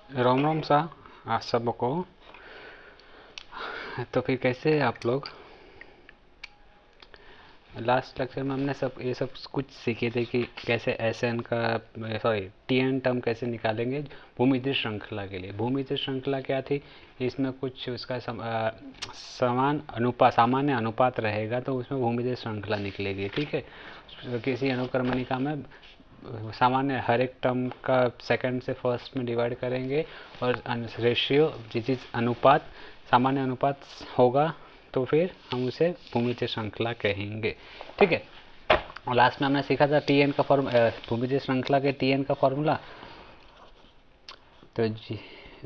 रोम रोम सा आप सबको। तो फिर कैसे आप लोग? लास्ट लेक्चर में हमने सब कुछ सीखे थे कि कैसे एस एन का सॉरी टी एन टर्म कैसे निकालेंगे भूमितीय श्रृंखला के लिए। भूमितीय श्रृंखला क्या थी? इसमें कुछ उसका सामान्य अनुपात रहेगा तो उसमें भूमितीय श्रृंखला निकलेगी। ठीक है, किसी अनुक्रमणिका में सामान्य हर एक टर्म का सेकंड से फर्स्ट में डिवाइड करेंगे और रेशियो जिस अनुपात सामान्य अनुपात होगा तो फिर हम उसे भूमितीय श्रृंखला कहेंगे। ठीक है, और लास्ट में हमने सीखा था टी एन का भूमितीय श्रृंखला के टी एन का फॉर्मूला। तो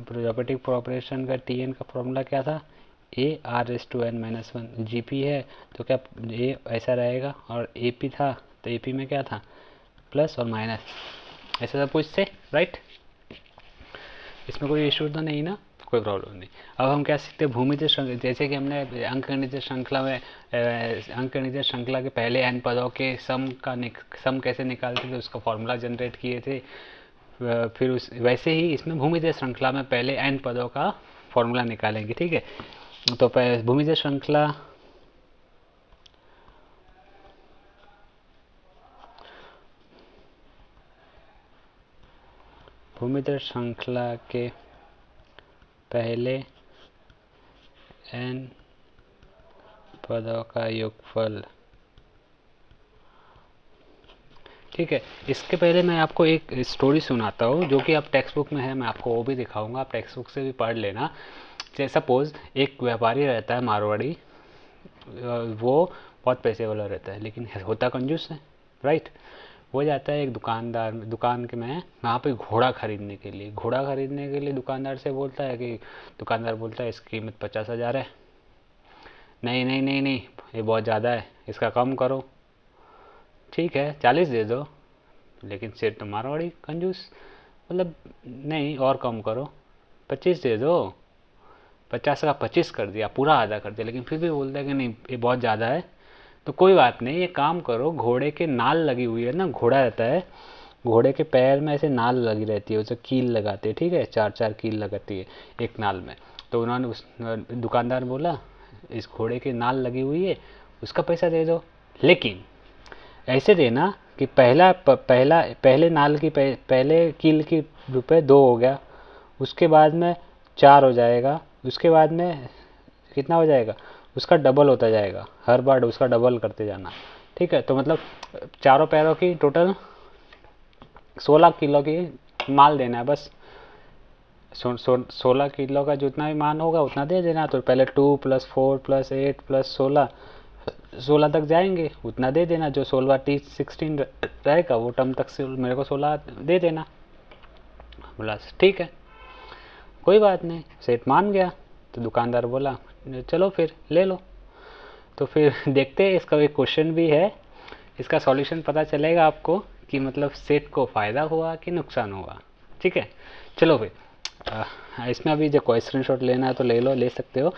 प्रोपर्टिक प्रोपरेशन का टी एन का फॉर्मूला क्या था? A R S to N minus one. G P है तो क्या ए ऐसा रहेगा, और ए पी था तो ए पी में क्या था? प्लस और माइनस, ऐसा सब पूछते राइट। इसमें कोई इशू तो नहीं ना, कोई प्रॉब्लम नहीं। अब हम क्या सीखते हैं भूमितीय श्रृंखला। जैसे कि हमने अंकगणितीय श्रृंखला में अंकगणितीय श्रृंखला के पहले n पदों के सम कैसे निकालते थे उसका फॉर्मूला जनरेट किए थे। फिर वैसे ही इसमें भूमितीय श्रृंखला में पहले n पदों का फॉर्मूला निकालेंगे। ठीक है, तो भूमितीय श्रृंखला के पहले n पदों का योगफल। ठीक है, इसके पहले मैं आपको एक स्टोरी सुनाता हूँ जो कि आप टेक्स्ट बुक में है, मैं आपको वो भी दिखाऊंगा, आप टेक्स्ट बुक से भी पढ़ लेना। जैसे सपोज एक व्यापारी रहता है मारवाड़ी, वो बहुत पैसे वाला रहता है लेकिन होता कंजूस है राइट। वो जाता है एक दुकान के में वहाँ पे घोड़ा खरीदने के लिए दुकानदार से बोलता है कि दुकानदार बोलता है इसकी कीमत 50,000 है। नहीं नहीं नहीं नहीं, ये बहुत ज़्यादा है, इसका कम करो। ठीक है 40 दे दो, लेकिन सिर तो मारवाड़ी कंजूस, मतलब नहीं और कम करो, 25 दे दो। 50 का 25 कर दिया, पूरा आधा कर दिया, लेकिन फिर भी बोलता है कि नहीं ये बहुत ज़्यादा है। तो कोई बात नहीं, ये काम करो, घोड़े के नाल लगी हुई है ना, घोड़ा रहता है, घोड़े के पैर में ऐसे नाल लगी रहती है, उसे कील लगाते हैं। ठीक है, चार चार कील लगाती है एक नाल में। तो उन्होंने उस दुकानदार बोला इस घोड़े की नाल लगी हुई है, उसका पैसा दे दो, लेकिन ऐसे देना कि पहले नाल की पहले कील की रुपए 2 हो गया, उसके बाद में 4 हो जाएगा, उसके बाद में कितना हो जाएगा, उसका डबल होता जाएगा, हर बार उसका डबल करते जाना। ठीक है, तो मतलब चारों पैरों की टोटल 16 किलो की माल देना है बस। 16 किलो का जितना भी मान होगा उतना दे देना। तो पहले 2 + 4 + 8 + 16 तक जाएंगे, उतना दे देना। जो 16 रहेगा वो टर्म तक से मेरे को 16 दे देना। बोला ठीक है, कोई बात नहीं, सेठ मान गया। तो दुकानदार बोला चलो फिर ले लो। तो फिर देखते हैं, इसका एक क्वेश्चन भी है, इसका सॉल्यूशन पता चलेगा आपको कि मतलब सेट को फ़ायदा हुआ कि नुकसान हुआ। ठीक है, चलो फिर इसमें अभी जो कोई स्क्रीनशॉट लेना है तो ले लो, ले सकते हो।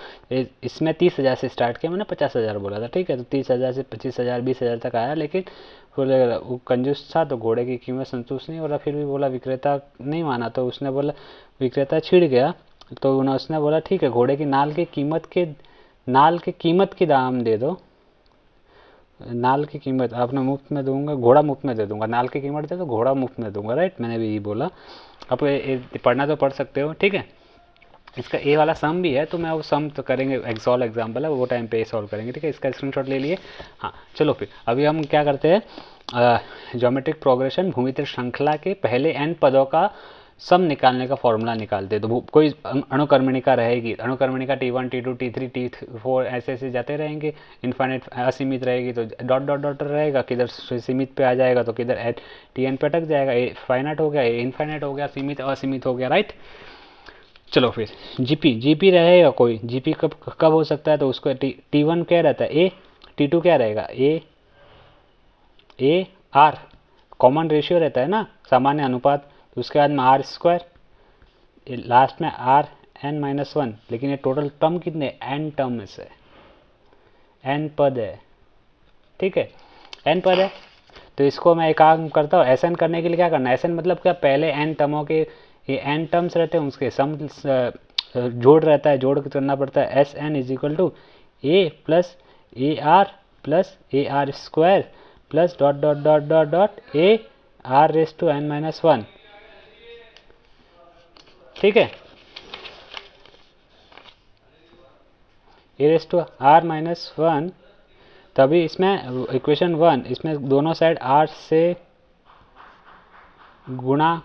इसमें 30,000 से स्टार्ट किया, मैंने 50,000 बोला था। ठीक है, तो 30,000 से 25,000 20,000 तक आया, लेकिन फिर वो कंजूस था तो घोड़े की कीमत संतुष्ट नहीं हो रहा, फिर भी बोला, विक्रेता नहीं माना तो उसने बोला, विक्रेता छिड़ गया। तो उसने बोला ठीक है, घोड़े की नाल की कीमत की दाम दे दो, नाल की कीमत आपने मुफ्त में दूंगा, घोड़ा मुफ्त में दे दूंगा, नाल की कीमत दे दो, घोड़ा मुफ्त में दूंगा राइट। मैंने भी यही बोला, आप पढ़ना तो पढ़ सकते हो। ठीक है, इसका ए वाला सम भी है, तो मैं वो सम तो करेंगे, एक्सॉल एग्जाम्पल है वो टाइम पे सॉल्व करेंगे। ठीक है, इसका स्क्रीनशॉट ले लिए। हाँ चलो फिर अभी हम क्या करते हैं, ज्योमेट्रिक प्रोग्रेशन भूमितीय श्रृंखला के पहले n पदों का सम निकालने का फॉर्मूला निकालते हैं। तो कोई अणुकर्मणिका रहेगी, अणुकर्मणिका T1 T2 T3 T4 ऐसे ऐसे जाते रहेंगे, इन्फाइनाइट असीमित रहेगी तो डॉट डॉट डॉट रहेगा, किधर सीमित पे आ जाएगा तो किधर Tn पे अटक जाएगा, ए फाइनाइट हो गया, ए इन्फाइनाइट हो गया, सीमित असीमित हो गया राइट। चलो फिर जीपी रहेगा, कोई जीपी कब कब हो सकता है, तो उसको T1 क्या रहता है ए, T2 क्या रहेगा ए आर, कॉमन रेशियो रहता है ना, सामान्य अनुपात। तो उसके बाद में आर स्क्वायर, लास्ट में आर n-1, लेकिन ये टोटल टर्म कितने n टर्म से, n पद है। ठीक है, n पद है, तो इसको मैं एक काम करता हूँ, एस एन करने के लिए क्या करना है, एस एन मतलब क्या, पहले n टर्मों के ये n टर्म्स रहते हैं उसके सम जोड़ रहता है, जोड़ करना पड़ता है। S N is equal to A plus a r plus a are square plus dot dot dot dot dot A R raise to N minus one. ठीक है, a raise to r minus one. तभी इसमें equation 1, इसमें दोनों side are से गुणा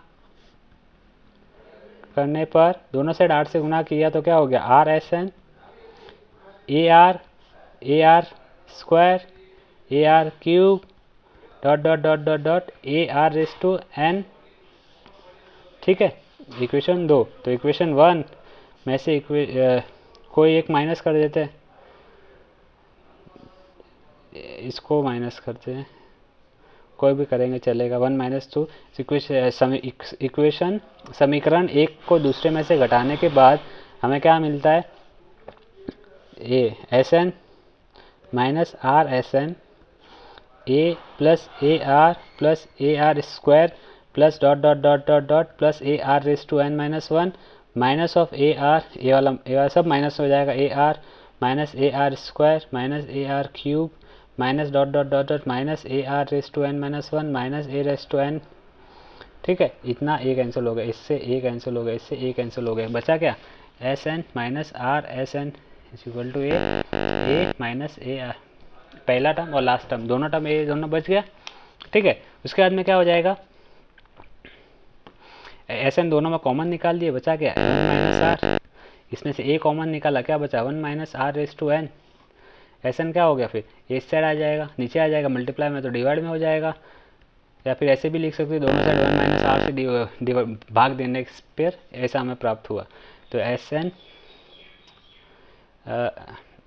करने पर, दोनों साइड आर से गुणा किया तो क्या हो गया, R S N A are square A are cube dot dot dot dot dot A R raise to N. ठीक है, इक्वेशन 2। तो इक्वेशन 1 में से कोई एक माइनस कर देते हैं, इसको माइनस करते हैं, कोई भी करेंगे चलेगा। 1 माइनस 2 इक्वेशन समीकरण एक को दूसरे में से घटाने के बाद हमें क्या मिलता है, a S N minus are S N a plus a are square plus dot dot dot dot dot plus a are raise to N minus one minus of a r, a वाला सब minus हो जाएगा, a r minus A R square minus A R cube minus dot dot dot dot minus A R raise to N minus one minus a raise to N. ठीक है, इतना ए cancel हो गया, इससे ए कैंसिल हो गया, इससे ए कैंसिल हो गया, बचा क्या, S N minus are S N is equal to A minus A R, पहला टर्म और लास्ट टर्म दोनों टर्म ए दोनों बच गया। ठीक है, उसके बाद में क्या हो जाएगा, एस एन दोनों में कॉमन निकाल दिए, बचा क्या 1 माइनस आर, इसमें से ए कॉमन निकाला, क्या बचा 1 minus are raise to N. S N क्या हो गया, फिर इस साइड आ जाएगा, नीचे आ जाएगा, मल्टीप्लाई में तो डिवाइड में हो जाएगा, या फिर ऐसे भी लिख सकते हैं, दोनों साइड 1 माइनस आर से भाग देने पर ऐसा हमें प्राप्त हुआ। तो एस एन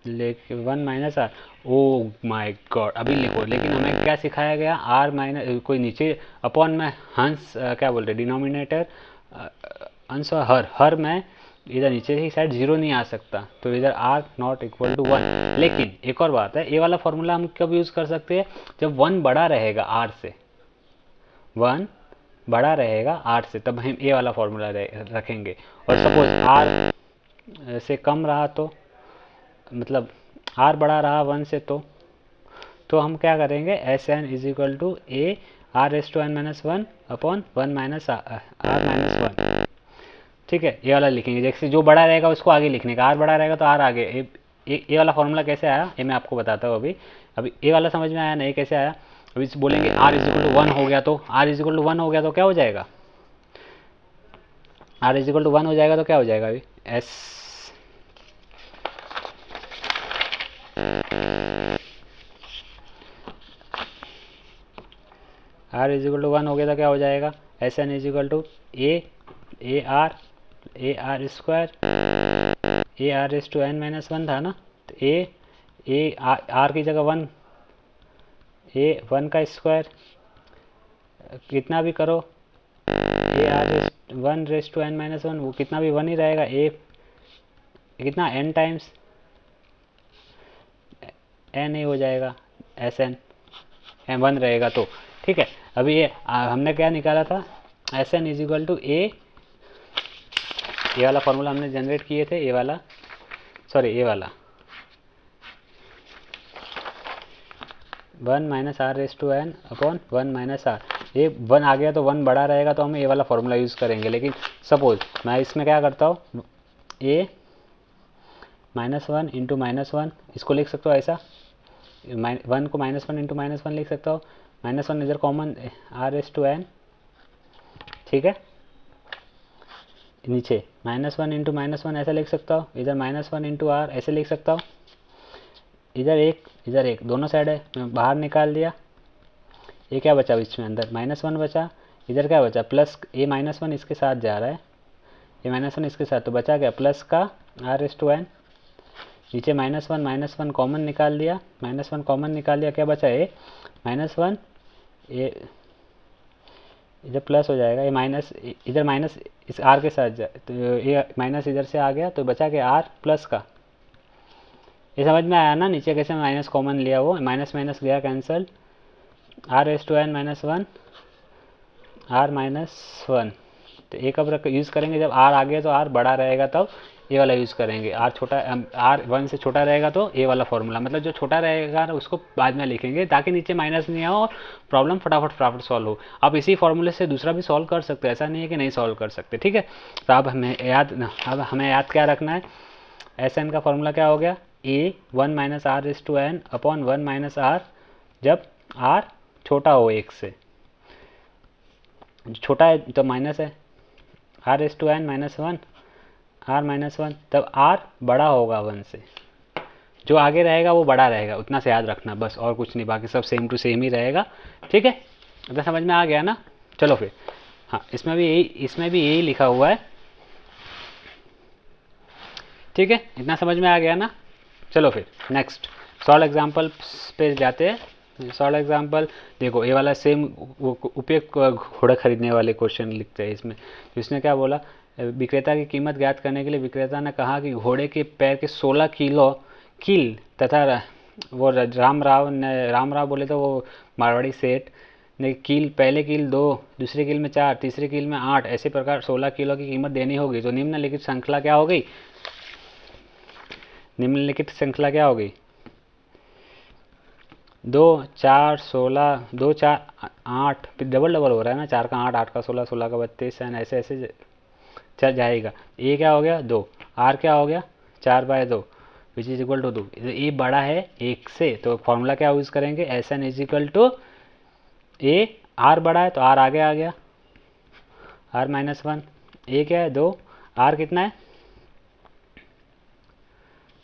लेके 1 minus R, oh my god, अभी लिखो, लेकिन हमें क्या सिखाया गया, आर माइनस कोई नीचे अपॉन में हंस क्या बोलते हैं डिनोमिनेटर अंश और हर में इधर नीचे ही साइड 0 नहीं आ सकता, तो इधर आर नॉट इक्वल टू 1। लेकिन एक और बात है, ए वाला फॉर्मूला हम कब यूज़ कर सकते हैं, जब 1 बड़ा रहेगा आर से, 1 बड़ा रहेगा आर से, तब हम ए वाला फॉर्मूला रखेंगे। और सपोज आर से कम रहा तो, मतलब आर बड़ा रहा 1 से, तो हम क्या करेंगे, S N is equal to A R S to N minus one upon 1 minus R minus one. ठीक है, ये वाला लिखेंगे, जैसे जो बड़ा रहेगा उसको आगे लिखने का, आर बड़ा रहेगा तो आर आगे। ये वाला फॉर्मूला कैसे आया ये मैं आपको बताता हूँ। अभी ये वाला समझ में आया नहीं कैसे आया। अभी बोलेंगे आर इज इक्वल टू 1 हो गया, तो आर इज इक्वल टू 1 हो गया तो क्या हो जाएगा, आर इज इक्वल टू 1 हो जाएगा तो क्या हो जाएगा, अभी S R is equal to 1 हो गया तो क्या हो जाएगा, S N is equal to A are square A R S to N minus one था ना, तो ए आर की जगह 1, ए 1 का स्क्वायर कितना भी करो, A R S 1 raise to N minus one, वो कितना भी 1 ही रहेगा, ए कितना एन टाइम्स एन ही हो जाएगा, एस एन 1 रहेगा तो। ठीक है, अभी ये हमने क्या निकाला था, S N is equal to a वाला फॉर्मूला हमने जनरेट किए थे, ए वाला 1 minus are raise to N upon 1 minus r. ये 1 आ गया तो 1 बड़ा रहेगा तो हम ए वाला फॉर्मूला यूज़ करेंगे। लेकिन सपोज मैं इसमें क्या करता हूँ, ए -1 इंटू -1 इसको लिख सकता हूँ ऐसा, 1 को -1 इंटू -1 लिख सकता हूँ, -1 इधर common R raise to N. ठीक है, नीचे -1 इंटू -1 ऐसा लिख सकता हूँ, इधर -1 इंटू आर ऐसे लिख सकता हूँ, इधर एक दोनों साइड है, मैं बाहर निकाल दिया। ये क्या बचा बीच में, अंदर -1 बचा, इधर क्या बचा प्लस, ये -1 इसके साथ जा रहा है, ये -1 इसके साथ, तो बचा क्या प्लस का आर रेस टू एन, नीचे -1 कॉमन निकाल दिया, -1 कॉमन निकाल दिया, क्या बचा ये -1, ये इधर प्लस हो जाएगा, ये माइनस इधर माइनस इस आर के साथ जाए तो ये माइनस इधर से आ गया, तो बचा के आर प्लस का। ये समझ में आया ना, नीचे कैसे माइनस कॉमन लिया, वो माइनस माइनस गया cancel, R raise to N -1 R -1 तो ए कब यूज़ करेंगे, जब आर आ गया तो आर बड़ा रहेगा तब ए वाला यूज़ करेंगे, आर छोटा, आर 1 से छोटा रहेगा तो ए वाला फॉर्मूला, मतलब जो छोटा रहेगा उसको बाद में लिखेंगे ताकि नीचे माइनस नहीं आओ और प्रॉब्लम फटाफट फटाफट सॉल्व हो। आप इसी फॉर्मूले से दूसरा भी सॉल्व कर सकते हैं, ऐसा नहीं है कि नहीं सॉल्व कर सकते, ठीक है। तो अब हमें याद क्या रखना है, एस एन का फॉर्मूला क्या हो गया, A 1 minus R raise to N upon 1 minus R, जब आर छोटा हो 1 से, छोटा है तो माइनस है, R raise to N minus 1, R minus 1, तब आर बड़ा होगा 1 से, जो आगे रहेगा वो बड़ा रहेगा, उतना से याद रखना बस, और कुछ नहीं, बाकी सब सेम टू सेम ही रहेगा, ठीक है। इतना समझ में आ गया ना। चलो फिर, हाँ इसमें भी यही लिखा हुआ है, ठीक है, इतना समझ में आ गया ना। चलो फिर नेक्स्ट सॉल्व एग्जाम्पल पे जाते हैं। सॉल्व एग्जाम्पल देखो, ये वाला सेम उपयोग घोड़ा खरीदने वाले क्वेश्चन लिखते हैं इसमें। तो इसने क्या बोला, विक्रेता की कीमत ज्ञात करने के लिए विक्रेता ने कहा कि घोड़े के पैर के 16 किलो कील तथा वो राम राव बोले तो वो मारवाड़ी सेठ ने कील, पहले कील 2, दूसरे कील में 4, तीसरे कील में 8, ऐसे प्रकार 16 किलो की कीमत देनी होगी। तो निम्नलिखित श्रृंखला क्या हो गई, निम्नलिखित श्रृंखला क्या हो गई, 2 4 16, 2 4 8, फिर डबल डबल हो रहा है ना, 4 का 8, 8 का 16, 16 का 32, एंड ऐसे ऐसे चल जाएगा। ए क्या हो गया 2, आर क्या हो गया 4/2 which is equal to 2। A बड़ा है 1 से, तो फॉर्मूला क्या यूज़ करेंगे, S N is equal to A, R बड़ा है तो आर आगे आ गया, आर माइनस 1, ए क्या है 2, आर कितना है,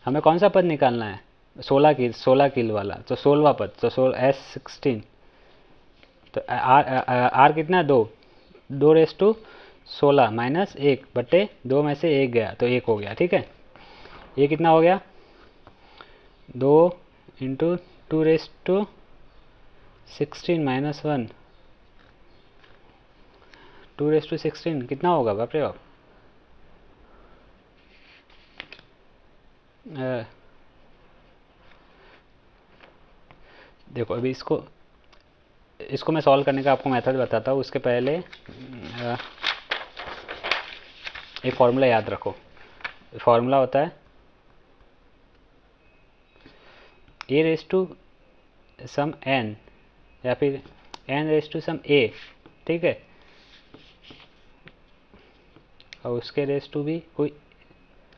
हमें कौन सा पद निकालना है, 16 किल वाला, तो 16वां पद, तो S16, तो आर कितना है 2, 2/16 माइनस 1/2 में से 1 गया तो 1 हो गया, ठीक है। ये कितना हो गया, 2 इंटू 2/16 माइनस 1, 2/16 कितना होगा, बाप रे बाप, देखो अभी इसको मैं सॉल्व करने का आपको मेथड बताता हूँ। उसके पहले एक फॉर्मूला याद रखो, फॉर्मूला होता है a raise to some N या फिर एन रेस टू सम ए, ठीक है, और उसके रेस टू भी कोई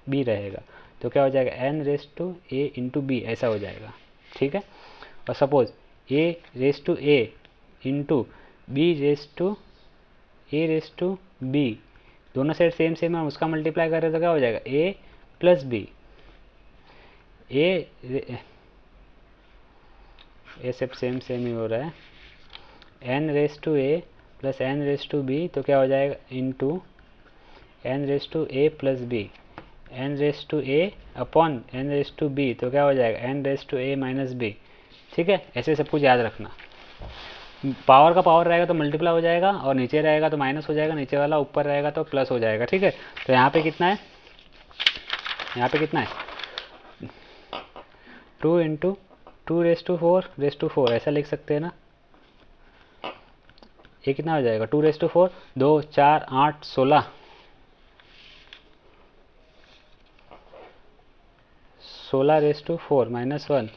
बी रहेगा, तो क्या हो जाएगा N raise to A into B, ऐसा हो जाएगा, ठीक है। और suppose A raise to A into B raise to A raise to B, दोनों साइड सेम सेम है, उसका मल्टीप्लाई करें तो क्या हो जाएगा ए प्लस बी, ए सब सेम सेम ही हो रहा है, N raise to A plus N raise to B, तो क्या हो जाएगा into N raise to A plus B, N raise to A upon N raise to B, तो क्या हो जाएगा N raise to A minus B, ठीक है। ऐसे सब कुछ याद रखना, पावर का पावर रहेगा तो मल्टीप्लाई हो जाएगा, और नीचे रहेगा तो माइनस हो जाएगा, नीचे वाला ऊपर रहेगा तो प्लस हो जाएगा, ठीक है। तो यहाँ पे कितना है, यहाँ पे कितना है 2 इंटू 2/4 ऐसा लिख सकते हैं ना, ये कितना हो जाएगा 2/4, 2 4 8 16, 16/4 माइनस 1,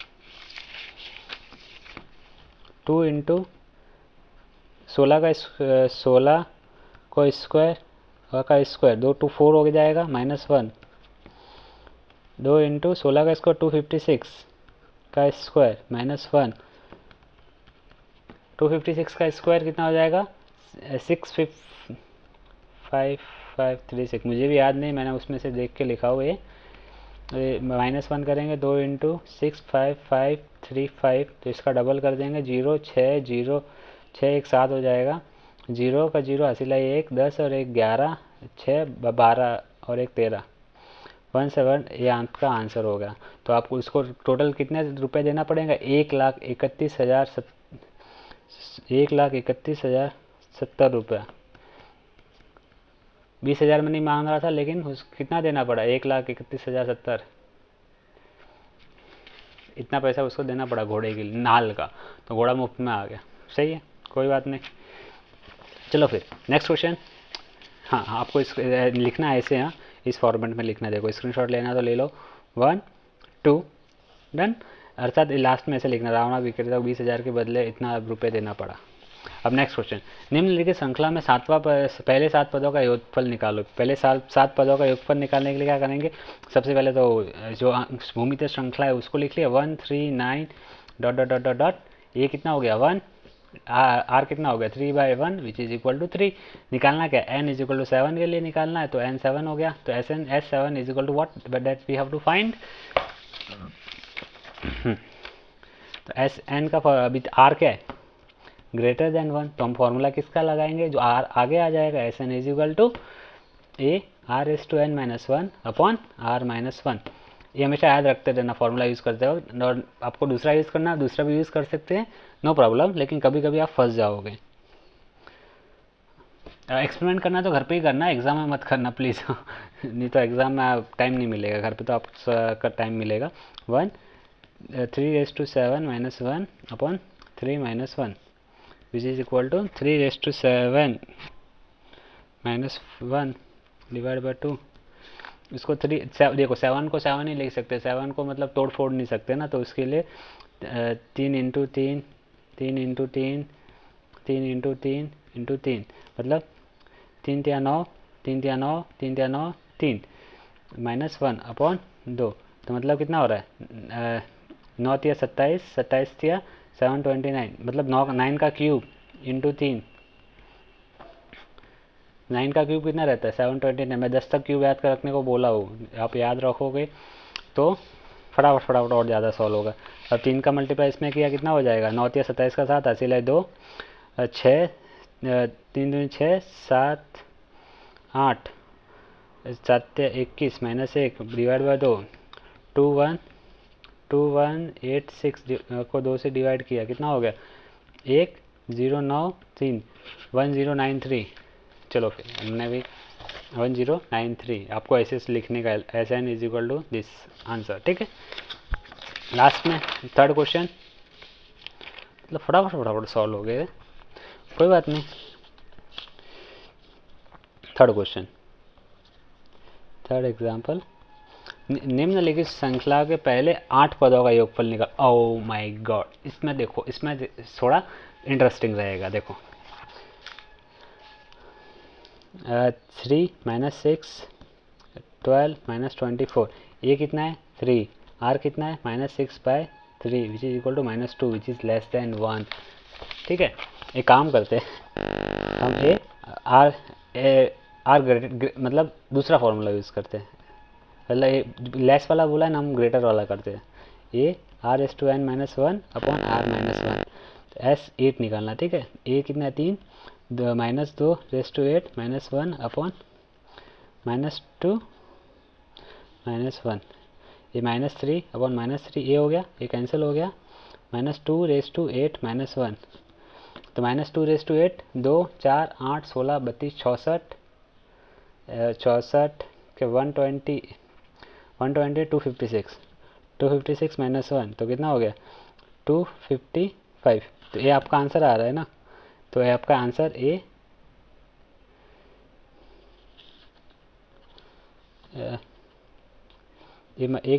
2 इंटू 16 को स्क्वायर और का स्क्वायर, 2 2 4 हो जाएगा माइनस 1, 2 इंटू 16 का स्क्वायर 256 का स्क्वायर माइनस 1, 256 का स्क्वायर कितना हो जाएगा 65536, मुझे भी याद नहीं, मैंने उसमें से देख के लिखा हुआ है, माइनस 1 करेंगे 2 इंटू 65535, तो इसका डबल कर देंगे 0 6 0 6 1 7 हो जाएगा, 0 का 0 हासिल है 1 10 और 1 11, 6 12 और 1 13, 1 7, ये आपका आंसर हो गया। तो आपको इसको टोटल कितने रुपए देना पड़ेगा, 1,31,070 रुपया, 20,000 में नहीं मांग रहा था, लेकिन कितना देना पड़ा 1,31,070, इतना पैसा उसको देना पड़ा घोड़े के लिए, नाल का, तो घोड़ा मुफ्त में आ गया, सही है, कोई बात नहीं। चलो फिर नेक्स्ट क्वेश्चन, हाँ आपको इस लिखना है ऐसे, हाँ इस फॉर्मेट में लिखना है। देखो स्क्रीनशॉट लेना तो ले लो, 1 2 डन। अर्थात लास्ट में ऐसे लिखना, रावणा विक्रेता को 20,000 के बदले इतना रुपये देना पड़ा। अब नेक्स्ट क्वेश्चन, निम्नलिखित श्रृंखला में पहले 7 पदों का योगफल निकालो। पहले 7 पदों का योगफल निकालने के लिए क्या करेंगे, सबसे पहले तो जो भूमितीय श्रृंखला है उसको लिख लिया, 1 3 9 dot dot dot dot dot, ये कितना हो गया 1, आर कितना हो गया 3/1 विच इज इक्वल टू 3। निकालना क्या, n इज इक्वल टू 7 के लिए निकालना है, तो n 7 हो गया, तो S7 is equal to what, but that we have to find. तो एस एन का अभी आर क्या है, ग्रेटर देन 1, तो हम फॉर्मूला किसका लगाएंगे, जो आर आगे आ जाएगा, S N is equal to A R S to N minus 1 upon R minus 1। ये हमेशा याद रखते रहना फॉर्मूला यूज़ करते हो, और आपको दूसरा यूज़ करना है, दूसरा भी यूज़ कर सकते हैं, नो प्रॉब्लम, लेकिन कभी कभी आप फंस जाओगे। एक्सपेरिमेंट करना तो घर पे ही करना, एग्जाम में मत करना प्लीज़ नहीं तो एग्जाम में टाइम नहीं मिलेगा, घर पे तो आपका टाइम मिलेगा। 1 3⁻7 minus 1 upon 3 minus 1 which is equal to 3⁻7 minus 1 divide by 2। इसको 3 देखो 7 को 7 ही लिख सकते, 7 को मतलब तोड़ फोड़ नहीं सकते ना, तो उसके लिए 3 इंटू 3 3 इंटू 3 3 इंटू 3 इंटू 3 मतलब 3 तिया 9 3 तिया 9 3 तिया 9 3 माइनस 1 अपॉन 2, तो मतलब कितना हो रहा है 9 तिया 27 27 तिया 729, मतलब 9 का क्यूब इंटू 3, 9 का क्यूब कितना रहता है 729। मैं 10 तक क्यूब याद कर रखने को बोला हूँ, आप याद रखोगे तो फटाफट फटाफट और ज़्यादा सॉल्व होगा। अब 3 का मल्टीप्लाई इसमें किया कितना हो जाएगा, 9 तिया 27 का 7 80 लाए 2 6 3 दूनी 6 7 8 7 तिया 21 माइनस 1 डिवाइड बाई 2 2 1 8 6 को 2 से डिवाइड किया कितना हो गया 1 0 9 3 1093। चलो फिर हमने भी 1093, आपको ऐसे लिखने का, S N is equal to this answer, ठीक है। लास्ट में थर्ड क्वेश्चन, मतलब फटाफट फटाफट सॉल्व हो गए, कोई बात नहीं। थर्ड क्वेश्चन, थर्ड एग्जाम्पल, निम्नलिखित श्रृंखला के पहले 8 पदों का योगफल निकाल। ओह माय गॉड, इसमें देखो, इसमें थोड़ा इंटरेस्टिंग रहेगा, देखो 3 माइनस 6 12 माइनस 24, ये कितना है 3, आर कितना है -6/3 which is equal to -2 which is less than 1। ठीक है, एक काम करते हैं हम आर मतलब दूसरा फॉर्मूला यूज़ करते हैं, मतलब लेस वाला बोला है ना, हम ग्रेटर वाला करते हैं, A R S to N minus 1 upon R minus 1, S 8 निकालना, ठीक है। ए कितना है 3 -2 रेस टू 8 -1 अपॉन -2 -1, ये -3 अपॉन -3, ये हो गया, ये कैंसिल हो गया, -2 रेस टू 8 -1, तो -2 रेस टू 8 2 4 8 16 32 64 64 के 120 256 256 -1, तो कितना हो गया 255। तो ये आपका आंसर आ रहा है ना, तो ये आपका आंसर ये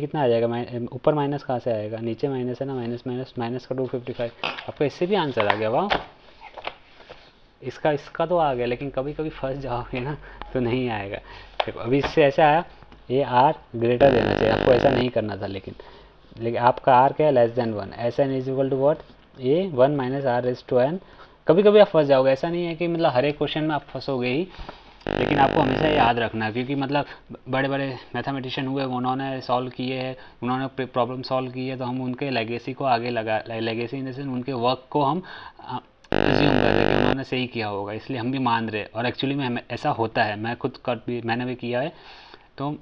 कितना आ जाएगा, ऊपर माइनस कहाँ से आएगा, नीचे माइनस है ना, माइनस माइनस माइनस का 255, आपका इससे भी आंसर आ गया, वाह। इसका तो आ गया, लेकिन कभी कभी फंस जाओगे ना तो नहीं आएगा। देखो अभी इससे ऐसा आया, ये आर ग्रेटर देना चाहिए, आपको ऐसा नहीं करना था, लेकिन आपका आर क्या है less than 1, S N is equal to what, ये 1 minus R raise to N. कभी कभी आप फंस जाओगे, ऐसा नहीं है कि मतलब हर एक क्वेश्चन में आप फंसोगे ही, लेकिन आपको हमेशा याद रखना है, क्योंकि मतलब बड़े बड़े मैथमेटिशियन हुए, उन्होंने सॉल्व किए हैं, उन्होंने प्रॉब्लम सॉल्व की है, तो हम उनके लेगेसी को आगे लगा, लेगेसी इन द सेंस उनके वर्क को हम अज्यूम कर रहे कि उन्होंने सही किया होगा, इसलिए हम भी मान रहे, और एक्चुअली में ऐसा होता है, मैं खुद मैंने भी किया है, तो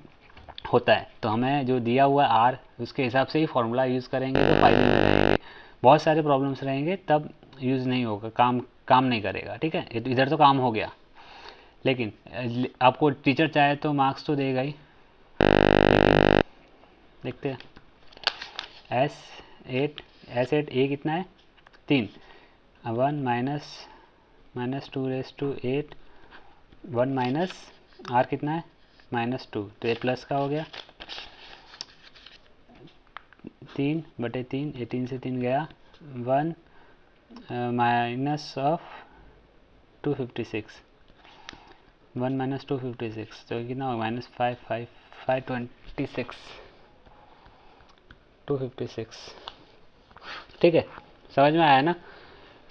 होता है। तो हमें जो दिया हुआ है आर, उसके हिसाब से ही फॉर्मूला यूज़ करेंगे तो फायदे में रहेंगे। बहुत सारे प्रॉब्लम्स रहेंगे तब यूज़ नहीं होगा, काम नहीं करेगा, ठीक है। इधर तो काम हो गया, लेकिन आपको टीचर चाहे तो मार्क्स तो देगा ही, लेकिन देखते हैं। S8 ए कितना है 3, 1 -2 रेस टू 8 1 माइनस आर कितना है -2, तो ये प्लस का हो गया 3/3, 18 से 3 गया 1 माइनस ऑफ 256, 1 माइनस 256 तो कितना होगा -526 256। ठीक है, समझ में आया ना।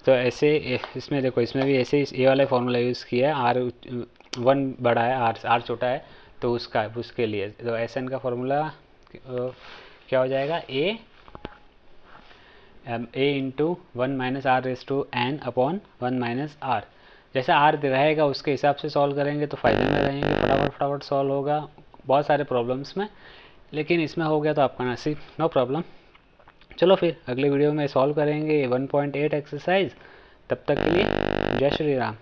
तो ऐसे इसमें देखो, इसमें भी ऐसे ही ये वाला फॉर्मूला यूज़ किया है। आर 1 बड़ा है, आर छोटा है, तो उसके लिए तो एस एन का फॉर्मूला क्या हो जाएगा, a into 1 minus are raise to N upon 1 minus r. जैसा आर रहेगा उसके हिसाब से सॉल्व करेंगे तो फ़ायदे में रहेंगे, फटाफट सॉल्व होगा बहुत सारे प्रॉब्लम्स में। लेकिन इसमें हो गया तो आपका नसीब, नो प्रॉब्लम। चलो फिर अगले वीडियो में सॉल्व करेंगे 1.8 एक्सरसाइज। तब तक के लिए जय श्री राम।